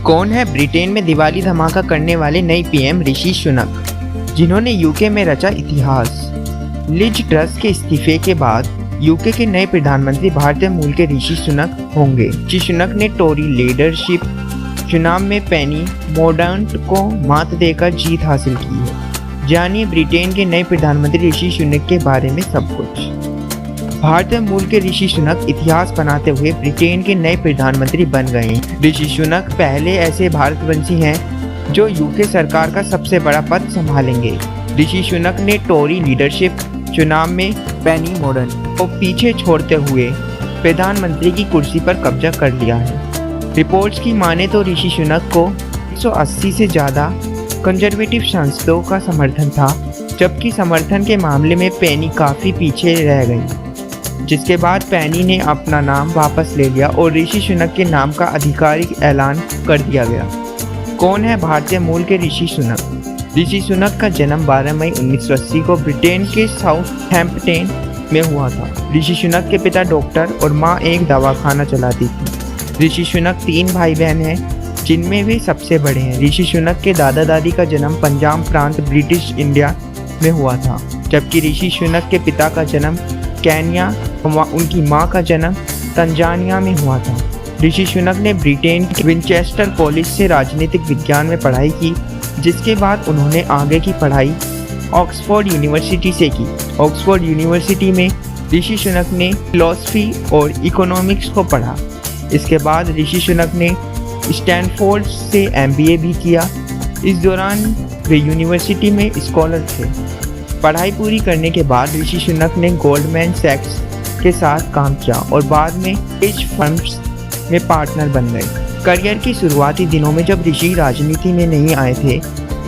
कौन है ब्रिटेन में दिवाली धमाका करने वाले नए पीएम ऋषि सुनक, जिन्होंने यूके में रचा इतिहास। लिज ट्रस के इस्तीफे के बाद यूके के नए प्रधानमंत्री भारतीय मूल के ऋषि सुनक होंगे। ऋषि सुनक ने टोरी लीडरशिप चुनाव में पेनी मोर्डांट को मात देकर जीत हासिल की है। जानिए ब्रिटेन के नए प्रधानमंत्री ऋषि सुनक के बारे में सब कुछ। भारतीय मूल के ऋषि सुनक इतिहास बनाते हुए ब्रिटेन के नए प्रधानमंत्री बन गए। ऋषि सुनक पहले ऐसे भारतवंशी हैं जो यूके सरकार का सबसे बड़ा पद संभालेंगे। ऋषि सुनक ने टोरी लीडरशिप चुनाव में पेनी मोर्डांट को पीछे छोड़ते हुए प्रधानमंत्री की कुर्सी पर कब्जा कर लिया है। रिपोर्ट्स की माने तो ऋषि सुनक को 180 से ज़्यादा कंजर्वेटिव सांसदों का समर्थन था, जबकि समर्थन के मामले में पेनी काफ़ी पीछे रह गई, जिसके बाद पेनी ने अपना नाम वापस ले लिया और ऋषि सुनक के नाम का आधिकारिक ऐलान कर दिया गया। कौन है भारतीय मूल के ऋषि सुनक? ऋषि सुनक का जन्म 12 मई 1980 को ब्रिटेन के साउथहैम्पटन में हुआ था। ऋषि सुनक के पिता डॉक्टर और मां एक दवाखाना चलाती थी। ऋषि सुनक 3 भाई बहन हैं, जिनमें वे सबसे बड़े हैं। ऋषि सुनक के दादा दादी का जन्म पंजाब प्रांत ब्रिटिश इंडिया में हुआ था, जबकि ऋषि सुनक के पिता का जन्म केन्या, उनकी मां का जन्म तंजानिया में हुआ था। ऋषि सुनक ने ब्रिटेन के विंचेस्टर कॉलेज से राजनीतिक विज्ञान में पढ़ाई की, जिसके बाद उन्होंने आगे की पढ़ाई ऑक्सफोर्ड यूनिवर्सिटी से की। ऑक्सफोर्ड यूनिवर्सिटी में ऋषि सुनक ने फिलॉसफी और इकोनॉमिक्स को पढ़ा। इसके बाद ऋषि सुनक ने स्टैनफोर्ड से MBA भी किया। इस दौरान वे यूनिवर्सिटी में स्कॉलर थे। पढ़ाई पूरी करने के बाद ऋषि सुनक ने गोल्डमैन सैक्स के साथ काम किया और बाद में हेज फंड्स में पार्टनर बन गए। करियर की शुरुआती दिनों में जब ऋषि राजनीति में नहीं आए थे,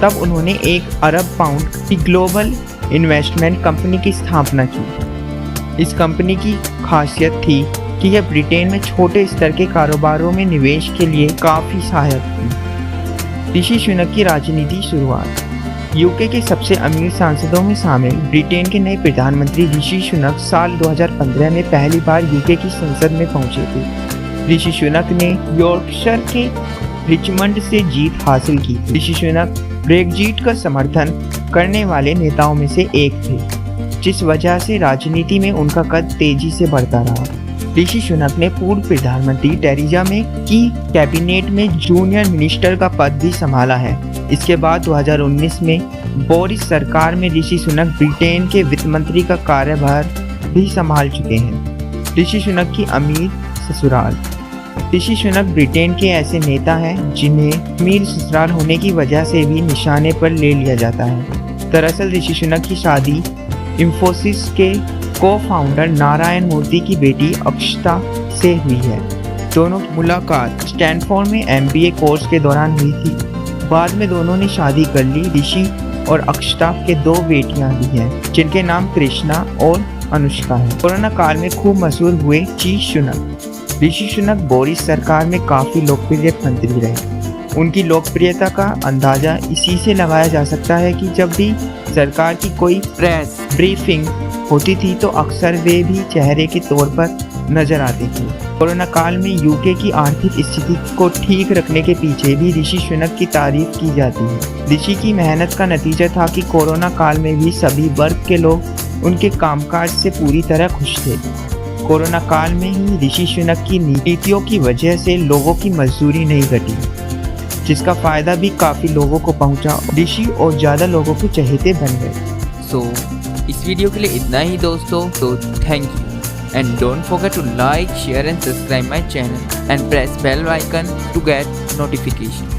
तब उन्होंने 1 अरब पाउंड की ग्लोबल इन्वेस्टमेंट कंपनी की स्थापना की। इस कंपनी की खासियत थी कि यह ब्रिटेन में छोटे स्तर के कारोबारों में निवेश के लिए काफ़ी सहायक थी। ऋषि सुनक की राजनीति शुरुआत। यूके के सबसे अमीर सांसदों में शामिल ब्रिटेन के नए प्रधानमंत्री ऋषि सुनक साल 2015 में पहली बार यूके की संसद में पहुंचे थे। ऋषि सुनक ने यॉर्कशायर के रिचमंड से जीत हासिल की। ऋषि सुनक ब्रेक्जिट का समर्थन करने वाले नेताओं में से एक थे, जिस वजह से राजनीति में उनका कद तेजी से बढ़ता रहा। ऋषि सुनक ने पूर्व प्रधानमंत्री टेरेसा मे की कैबिनेट में जूनियर मिनिस्टर का पद भी संभाला है। इसके बाद 2019 में बोरिस सरकार में ऋषि सुनक ब्रिटेन के वित्त मंत्री का कार्यभार भी संभाल चुके हैं। ऋषि सुनक की अमीर ससुराल। ऋषि सुनक ब्रिटेन के ऐसे नेता हैं जिन्हें अमीर ससुराल होने की वजह से भी निशाने पर ले लिया जाता है। दरअसल ऋषि सुनक की शादी इंफोसिस के को-फाउंडर नारायण मूर्ति की बेटी अक्षता से हुई है। दोनों की मुलाकात स्टैनफोर्ड में MBA कोर्स के दौरान हुई थी। बाद में दोनों ने शादी कर ली। ऋषि और अक्षता के 2 बेटियां भी हैं, जिनके नाम कृष्णा और अनुष्का है। कोरोना काल में खूब मशहूर हुए ऋषि सुनक। ऋषि सुनक बोरिस सरकार में काफ़ी लोकप्रिय मंत्री रहे। उनकी लोकप्रियता का अंदाज़ा इसी से लगाया जा सकता है कि जब भी सरकार की कोई प्रेस ब्रीफिंग होती थी तो अक्सर वे भी चेहरे के तौर पर नजर आते थे। कोरोना काल में यूके की आर्थिक स्थिति को ठीक रखने के पीछे भी ऋषि सुनक की तारीफ की जाती है। ऋषि की मेहनत का नतीजा था कि कोरोना काल में भी सभी वर्ग के लोग उनके कामकाज से पूरी तरह खुश थे। कोरोना काल में ही ऋषि सुनक की नीतियों की वजह से लोगों की मजदूरी नहीं घटी, जिसका फायदा भी काफ़ी लोगों को पहुंचा। ऋषि और ज़्यादा लोगों के चहेते बन गए। इस वीडियो के लिए इतना ही दोस्तों, तो thank you and don't forget to like, share and subscribe my channel and press bell icon to get notification.